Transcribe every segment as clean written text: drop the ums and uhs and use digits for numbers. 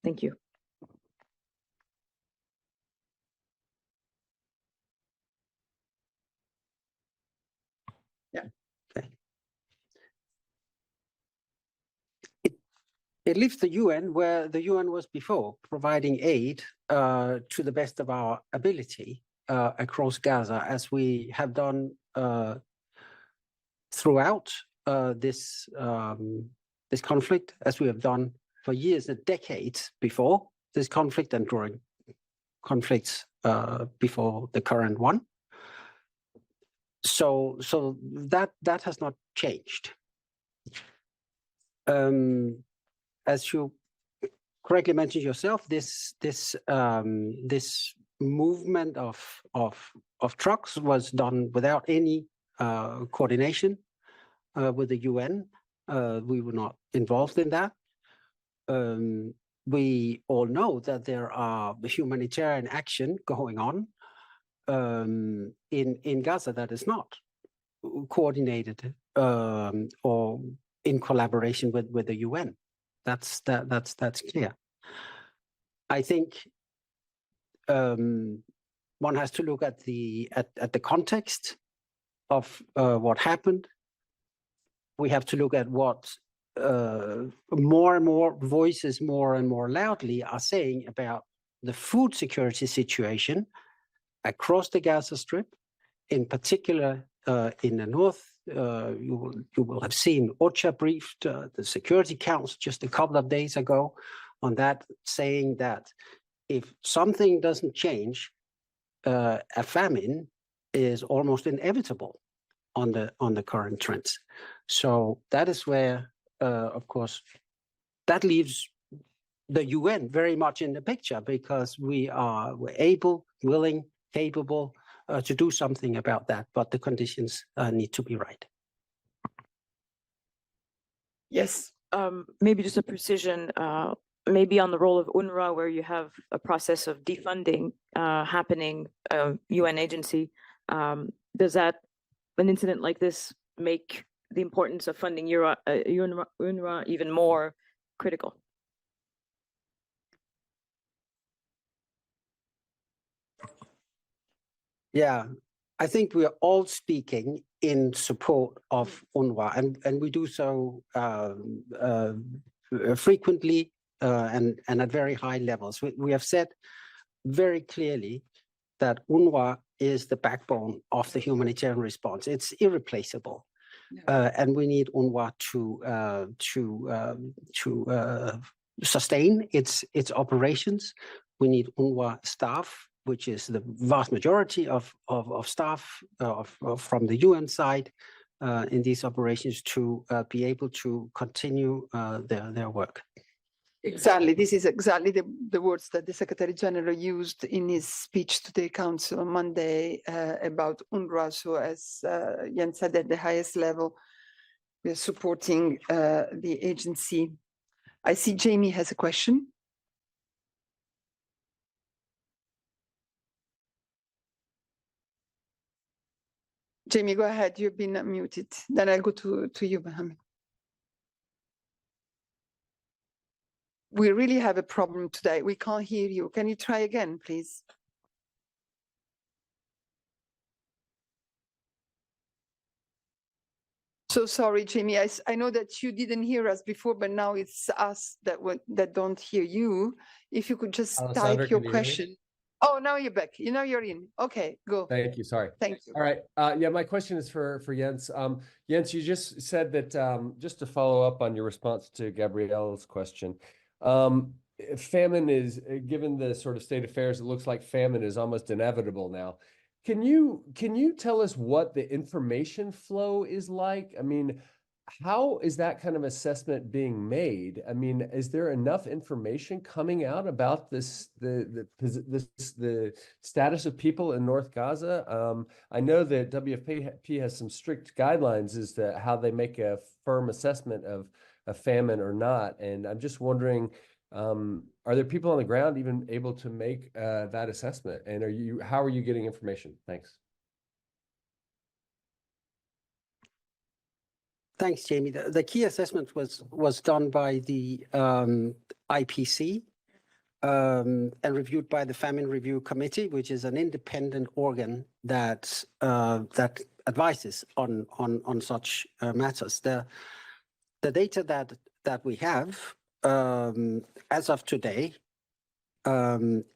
Thank you. Yeah. Okay. It leaves the UN where the UN was before, providing aid to the best of our ability across Gaza, as we have done throughout this conflict, as we have done for years and decades before this conflict and during conflicts before the current one. So that has not changed. As you correctly mentioned yourself, this movement of trucks was done without any coordination with the UN. We were not involved in that. We all know that there are humanitarian action going on in Gaza that is not coordinated or in collaboration with the UN. That's clear. I think one has to look at the context of what happened. We have to look at what more and more voices, more and more loudly, are saying about the food security situation across the Gaza Strip, in particular in the north. You will have seen OCHA briefed the Security Council just a couple of days ago on that, saying that if something doesn't change, a famine is almost inevitable on the current trends. So that is where, of course, that leaves the UN very much in the picture, because we're able, willing, capable to do something about that, but the conditions need to be right. Yes, maybe just a precision, maybe on the role of UNRWA, where you have a process of defunding happening, UN agency. Does an incident like this make the importance of funding UNRWA even more critical? Yeah, I think we are all speaking in support of UNRWA, and we do so frequently and at very high levels. We have said very clearly that UNRWA is the backbone of the humanitarian response. It's irreplaceable, and we need UNRWA to sustain its operations. We need UNRWA staff, which is the vast majority of staff from the UN side in these operations, to be able to continue their work. Exactly. This is exactly the words that the Secretary General used in his speech to the Council on Monday about UNRWA. So as Jens said, at the highest level, we are supporting the agency. I see Jamie has a question. Jamie, go ahead. You've been muted. Then I'll go to you, Mohammed. We really have a problem today. We can't hear you. Can you try again, please? So sorry, Jamie. I know that you didn't hear us before, but now it's us that don't hear you. If you could just type your question. Oh, now you're back. Now you're in. Okay, go. Thank you. Sorry. Thank you. All right. Yeah, my question is for Jens. Jens, you just said that, just to follow up on your response to Gabrielle's question, famine is, given the sort of state of affairs, it looks like famine is almost inevitable now. Can you tell us what the information flow is like? I mean, how is that kind of assessment being made? I mean, is there enough information coming out about this, the status of people in North Gaza? I know that WFP has some strict guidelines as to how they make a firm assessment of a famine or not. And I'm just wondering, are there people on the ground even able to make that assessment? And how are you getting information? Thanks. Thanks, Jamie. The key assessment was done by the IPC and reviewed by the Famine Review Committee, which is an independent organ that that advises on such matters. The data that we have as of today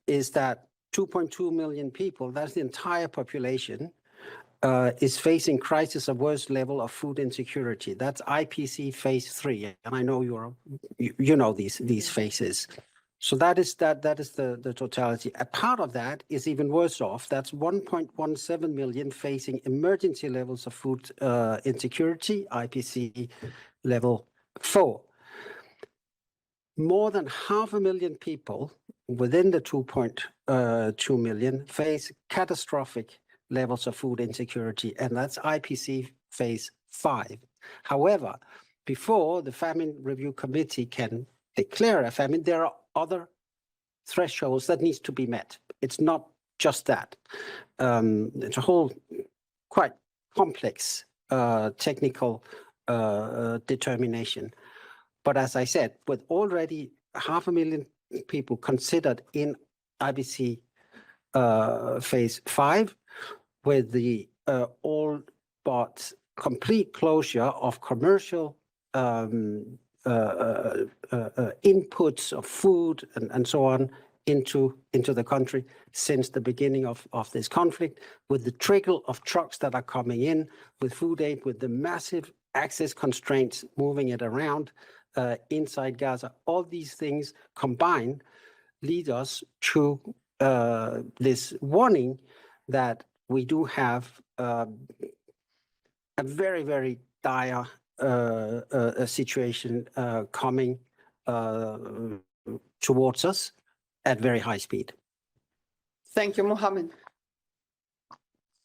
is that 2.2 million people, that's the entire population, is facing crisis of worst level of food insecurity. That's IPC phase 3, and I know you know these phases. So that is the totality. A part of that is even worse off. That's 1.17 million facing emergency levels of food insecurity, IPC level 4. More than 500,000 people within the 2.2 million face catastrophic levels of food insecurity, and that's IPC phase 5. However, before the Famine Review Committee can declare a famine, there are other thresholds that needs to be met. It's not just that. It's a whole quite complex technical determination. But as I said, with already 500,000 people considered in IBC phase 5, with the all but complete closure of commercial inputs of food and so on into the country since the beginning of this conflict, with the trickle of trucks that are coming in with food aid, with the massive access constraints moving it around inside Gaza. All these things combined lead us to this warning that we do have a very, very dire situation coming towards us at very high speed. Thank you, Mohammed.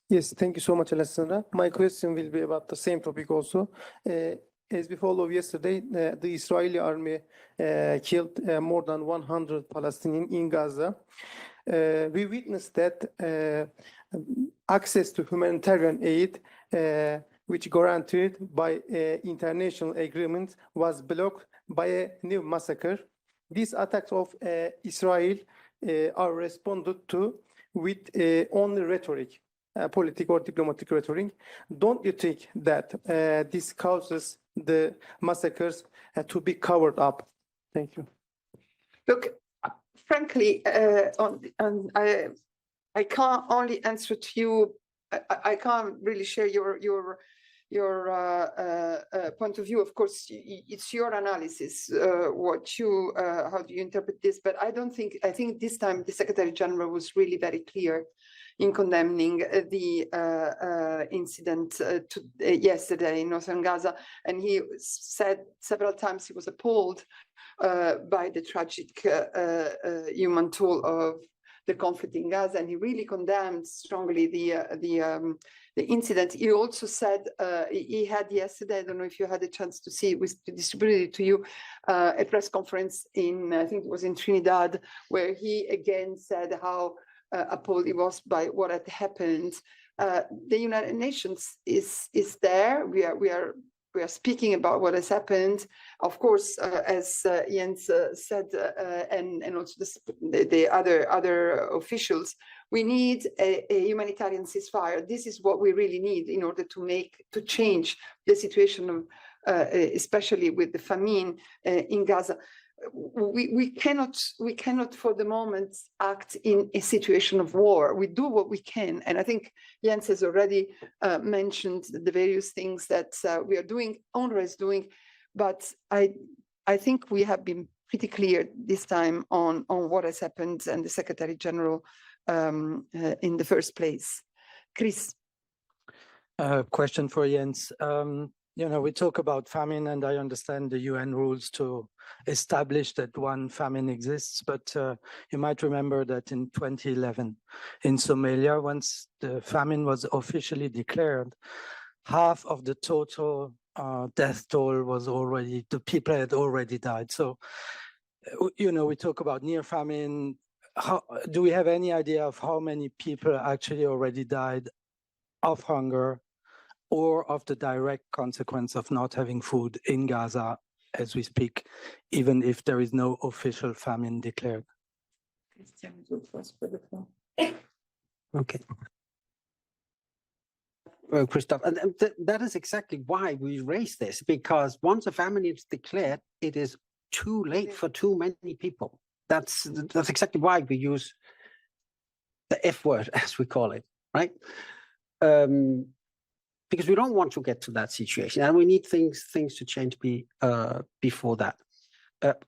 Yes, thank you so much, Alessandra. My question will be about the same topic also. As we follow yesterday, the Israeli army killed more than 100 Palestinians in Gaza. We witnessed that access to humanitarian aid, which guaranteed by international agreements, was blocked by a new massacre. These attacks of Israel are responded to with only rhetoric, political or diplomatic rhetoric. Don't you think that this causes the massacres to be covered up? Thank you. Look, frankly, I can't only answer to you. I can't really share your point of view. Of course, it's your analysis. How do you interpret this? But I think this time the Secretary General was really very clear in condemning the incident yesterday in northern Gaza, and he said several times he was appalled by the tragic human toll of the conflict in Gaza, and he really condemned strongly the incident. He also said he had yesterday, I don't know if you had a chance to see, we distributed it to you, a press conference in, I think it was in Trinidad, where he again said how appalled he was by what had happened. The United Nations is there. We are speaking about what has happened. Of course, as Jens said, and also the other officials, we need a humanitarian ceasefire. This is what we really need in order to change the situation of, especially with the famine in Gaza. We cannot for the moment act in a situation of war. We do what we can, and I think Jens has already mentioned the various things that we are doing, UNRWA is doing, but I think we have been pretty clear this time on what has happened and the Secretary General in the first place. Chris. Question for Jens. You know, we talk about famine, and I understand the UN rules to establish that one famine exists, but you might remember that in 2011 in Somalia, once the famine was officially declared, half of the total death toll was already, the people had already died. So, you know, we talk about near famine. Do we have any idea of how many people actually already died of hunger or of the direct consequence of not having food in Gaza as we speak, even if there is no official famine declared? Okay. Christoph, and that is exactly why we raise this, because once a famine is declared, it is too late for too many people. That's exactly why we use the F word, as we call it, right? Because we don't want to get to that situation, and we need things to change before that.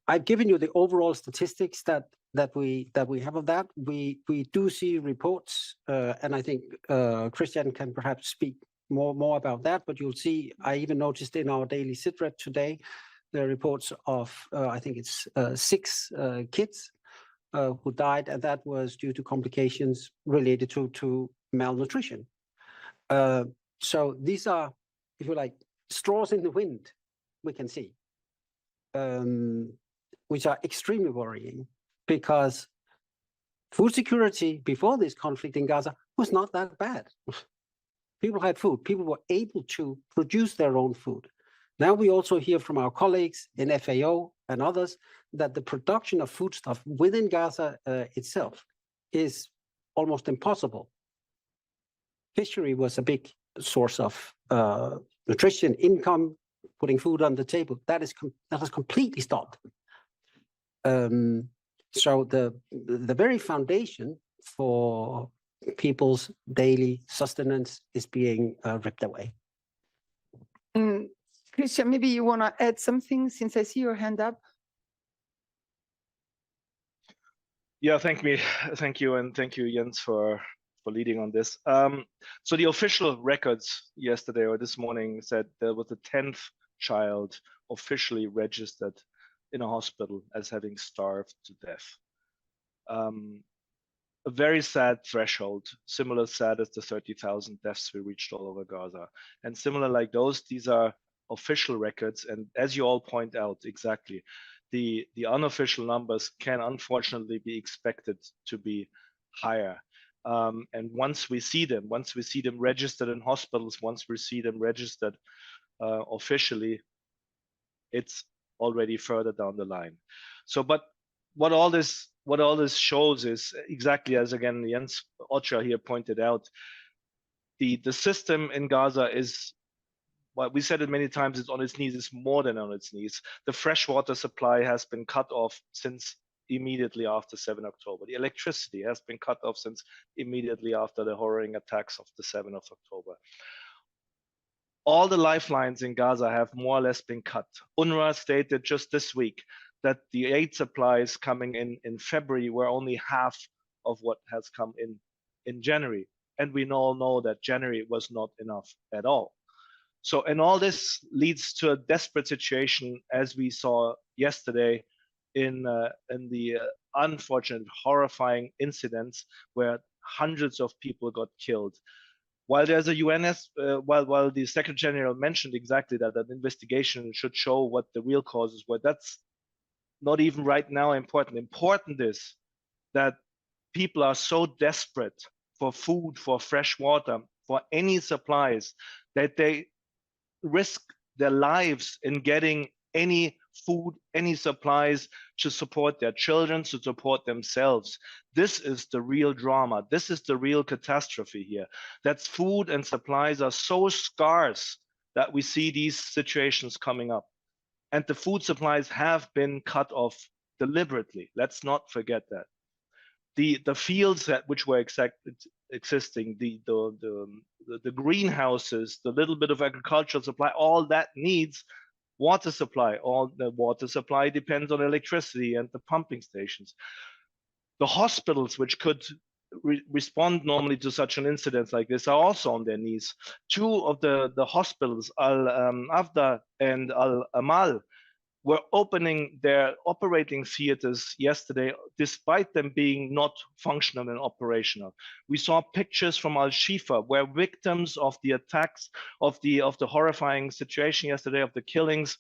I've given you the overall statistics that we have of that. We do see reports, and I think Christian can perhaps speak more about that. But you'll see, I even noticed in our daily SITREP today, there are reports of I think it's 6 kids who died, and that was due to complications related to malnutrition. So these are, if you like, straws in the wind, we can see, which are extremely worrying, because food security before this conflict in Gaza was not that bad. People had food. People were able to produce their own food. Now we also hear from our colleagues in FAO and others that the production of foodstuff within Gaza itself is almost impossible. Fishery was a big source of nutrition, income, putting food on the table. That has completely stopped. So the very foundation for people's daily sustenance is being ripped away. Christian, maybe you want to add something, since I see your hand up. Yeah, thank you, and thank you, Jens, for leading on this. So the official records yesterday or this morning said there was the 10th child officially registered in a hospital as having starved to death. A very sad threshold, similar sad as the 30,000 deaths we reached all over Gaza. And similar like those, these are official records. And as you all point out, exactly, the unofficial numbers can unfortunately be expected to be higher. And once we see them registered in hospitals, once we see them registered officially, it's already further down the line. So, but what all this shows is exactly as again Jens Ocha here pointed out, the system in Gaza is, well, we said it many times, it's on its knees. It's more than on its knees. The freshwater supply has been cut off since immediately after 7 October. The electricity has been cut off since immediately after the horrifying attacks of the 7th of October. All the lifelines in Gaza have more or less been cut. UNRWA stated just this week that the aid supplies coming in February were only half of what has come in January. And we all know that January was not enough at all. So, and all this leads to a desperate situation, as we saw yesterday in the unfortunate, horrifying incidents where hundreds of people got killed. While there's a while the Secretary General mentioned exactly that an investigation should show what the real causes were, that's not even right now important. Important is that people are so desperate for food, for fresh water, for any supplies, that they risk their lives in getting any food, any supplies to support their children, to support themselves. This is the real drama. This is the real catastrophe here. That food and supplies are so scarce that we see these situations coming up. And the food supplies have been cut off deliberately. Let's not forget that. The fields which were existing, the greenhouses, the little bit of agricultural supply, all that needs water supply. All the water supply depends on electricity and the pumping stations. The hospitals, which could respond normally to such an incident like this, are also on their knees. 2 of the hospitals, Al-Afda and Al-Amal, were opening their operating theaters yesterday, despite them being not functional and operational. We saw pictures from Al-Shifa, where victims of the attacks, of the horrifying situation yesterday, of the killings,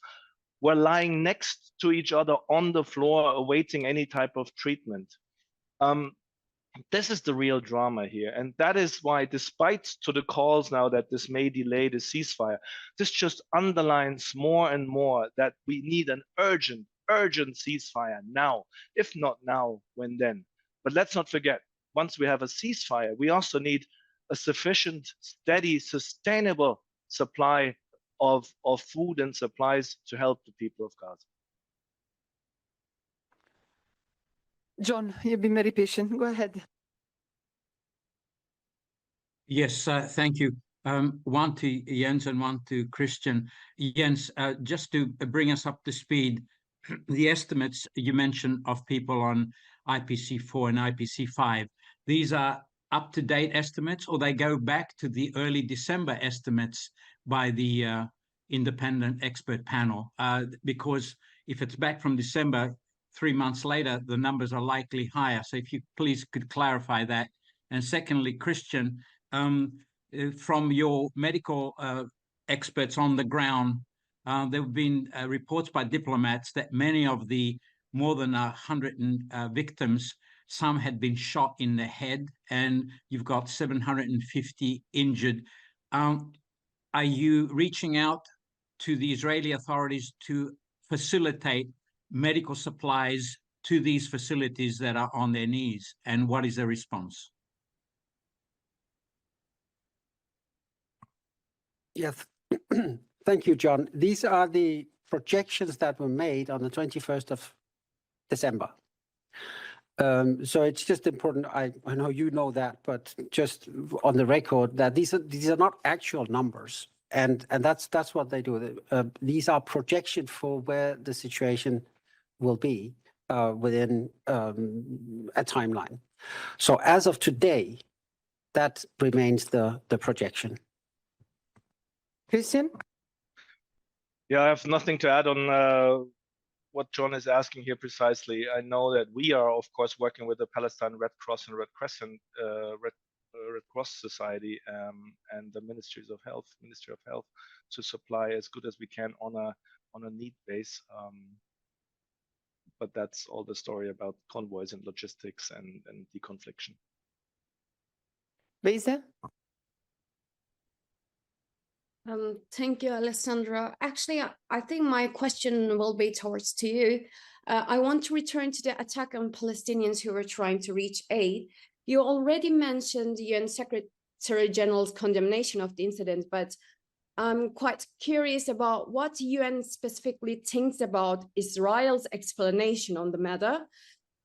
were lying next to each other on the floor, awaiting any type of treatment. This is the real drama here. And that is why, despite to the calls now that this may delay the ceasefire, this just underlines more and more that we need an urgent ceasefire now. If not now, when then? But let's not forget, once we have a ceasefire, we also need a sufficient, steady, sustainable supply of food and supplies to help the people of Gaza. John, you've been very patient. Go ahead. Yes, thank you. One to Jens and one to Christian. Jens, just to bring us up to speed, the estimates you mentioned of people on IPC4 and IPC5, these are up-to-date estimates, or they go back to the early December estimates by the independent expert panel? Because if it's back from December, 3 months later, the numbers are likely higher. So if you please could clarify that. And secondly, Christian, from your medical experts on the ground, there have been reports by diplomats that many of the more than 100 victims, some had been shot in the head, and you've got 750 injured. Are you reaching out to the Israeli authorities to facilitate medical supplies to these facilities that are on their knees? And what is the response? Yes, thank you, John. These are the projections that were made on the 21st of December. So it's just important. I know you know that, but just on the record that these are not actual numbers, and that's what they do. These are projections for where the situation will be within a timeline. So as of today, that remains the projection. Christian? Yeah, I have nothing to add on what John is asking here precisely. I know that we are, of course, working with the Palestine Red Cross and Red Crescent, Red Cross Society, and the Ministry of Health, to supply as good as we can on a need base. But that's all the story about convoys and logistics and deconfliction. Beza? Thank you, Alessandra. Actually, I think my question will be towards to you. I want to return to the attack on Palestinians who were trying to reach aid. You already mentioned the UN Secretary General's condemnation of the incident, but I'm quite curious about what the UN specifically thinks about Israel's explanation on the matter,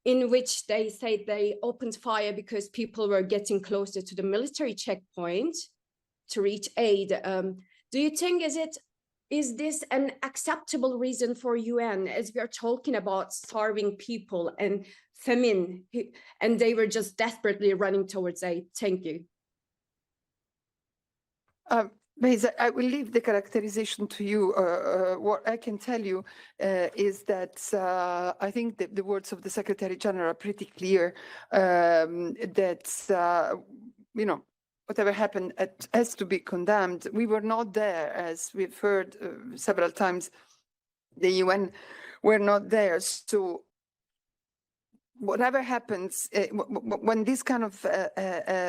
in which they say they opened fire because people were getting closer to the military checkpoint to reach aid. Do you think is this an acceptable reason for UN, as we are talking about starving people and famine, and they were just desperately running towards aid? Thank you. Beza, I will leave the characterization to you. What I can tell you is that I think that the words of the Secretary General are pretty clear, that, you know, whatever happened has to be condemned. We were not there, as we've heard several times. The UN were not there. So whatever happens, when these kind of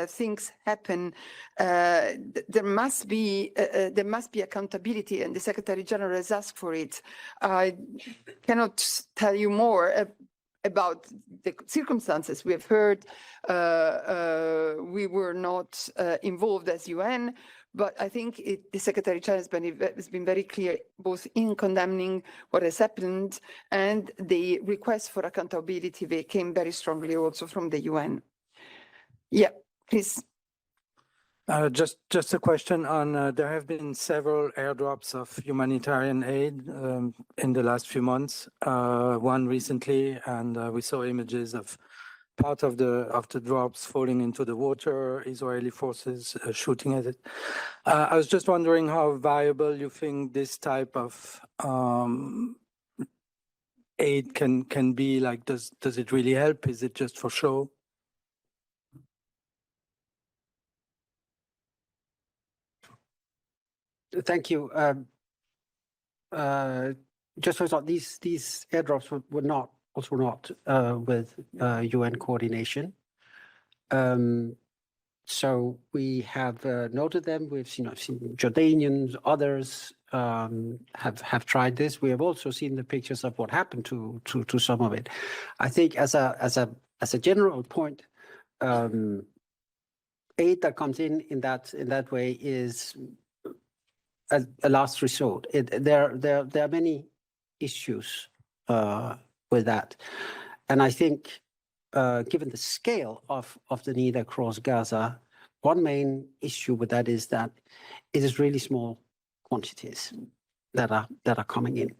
things happen, there must be accountability, and the Secretary General has asked for it. I cannot tell you more about the circumstances. We have heard we were not involved as UN, but I think the Secretary General has been very clear, both in condemning what has happened and the request for accountability. They came very strongly also from the UN. Yeah, please. Just a question on, there have been several airdrops of humanitarian aid in the last few months, one recently, and we saw images of part of the drops falling into the water, Israeli forces shooting at it. I was just wondering how viable you think this type of aid can be. Like, does it really help? Is it just for show? Thank you. Just so these airdrops were not with UN coordination. So we have noted them. I've seen Jordanians, others have tried this. We have also seen the pictures of what happened to some of it. I think as a as a general point, aid that comes in that way is a last resort. There are many issues with that, and I think given the scale of the need across Gaza, one main issue with that is that it is really small quantities that are coming in.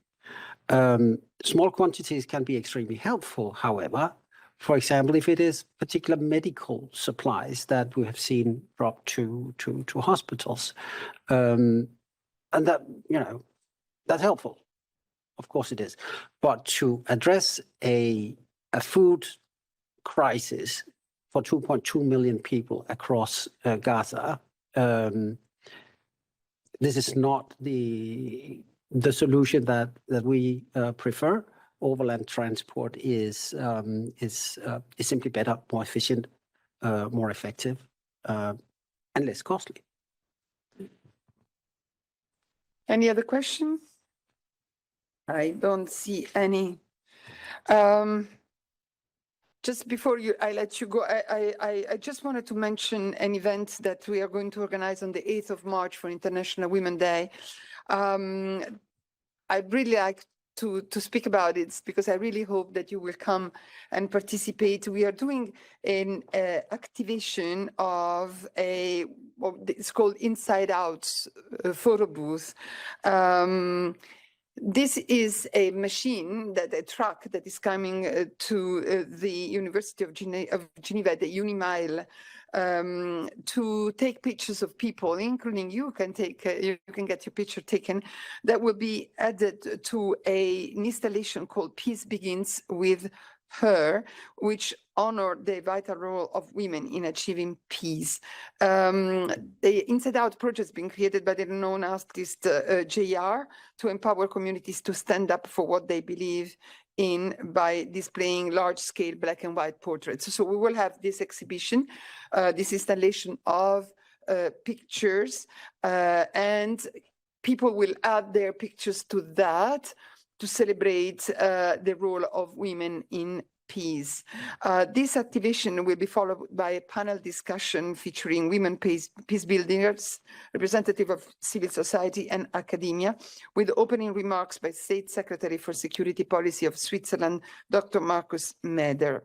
Small quantities can be extremely helpful, however. For example, if it is particular medical supplies that we have seen drop to hospitals, and that, you know, that's helpful. Of course it is. But to address a food crisis for 2.2 million people across Gaza, this is not the solution that we prefer. Overland transport is simply better, more efficient, more effective, and less costly. Any other questions? I don't see any. Just before I let you go, I just wanted to mention an event that we are going to organize on the 8th of March for International Women's Day. I'd really like to speak about it because I really hope that you will come and participate. We are doing an activation of it's called Inside Out photo booth. This is a machine, a truck that is coming to the University of Geneva, the Unimile, to take pictures of people, including you can get your picture taken. That will be added to an installation called Peace Begins with Her, which honor the vital role of women in achieving peace. The Inside Out project has been created by the renowned artist JR to empower communities to stand up for what they believe in by displaying large-scale black and white portraits. So we will have this exhibition, this installation of pictures, and people will add their pictures to that to celebrate the role of women in peace. This activation will be followed by a panel discussion featuring women peace builders, representative of civil society and academia, with opening remarks by State Secretary for Security Policy of Switzerland, Dr. Markus Meder.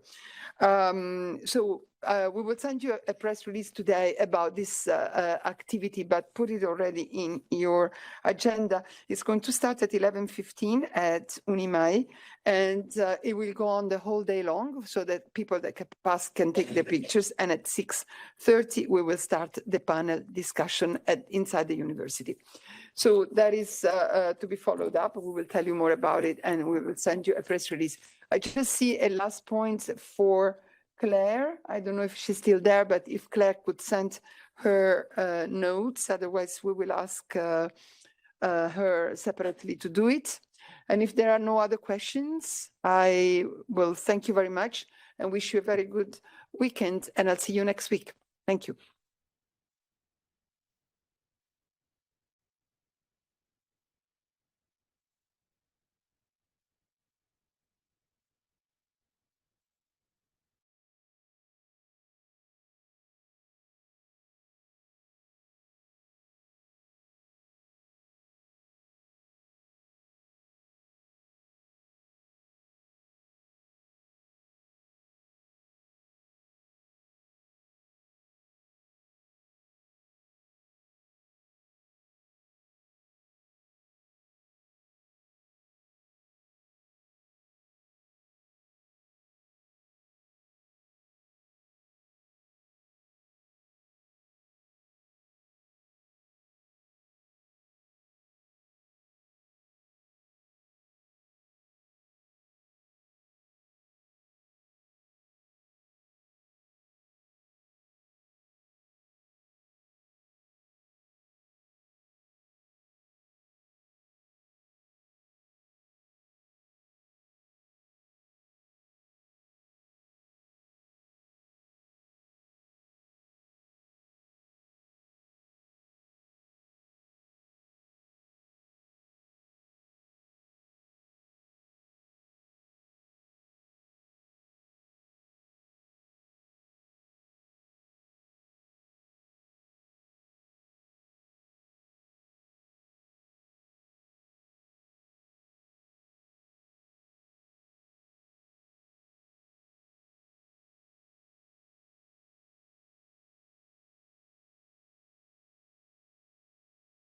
We will send you a press release today about this activity, but put it already in your agenda. It's going to start at 11:15 at Unimai, and it will go on the whole day long so that people that pass can take their pictures. And at 6:30, we will start the panel discussion inside the university. So that is to be followed up. We will tell you more about it, and we will send you a press release. I just see a last point for Claire. I don't know if she's still there, but if Claire could send her notes, otherwise we will ask her separately to do it. And if there are no other questions, I will thank you very much and wish you a very good weekend, and I'll see you next week. Thank you.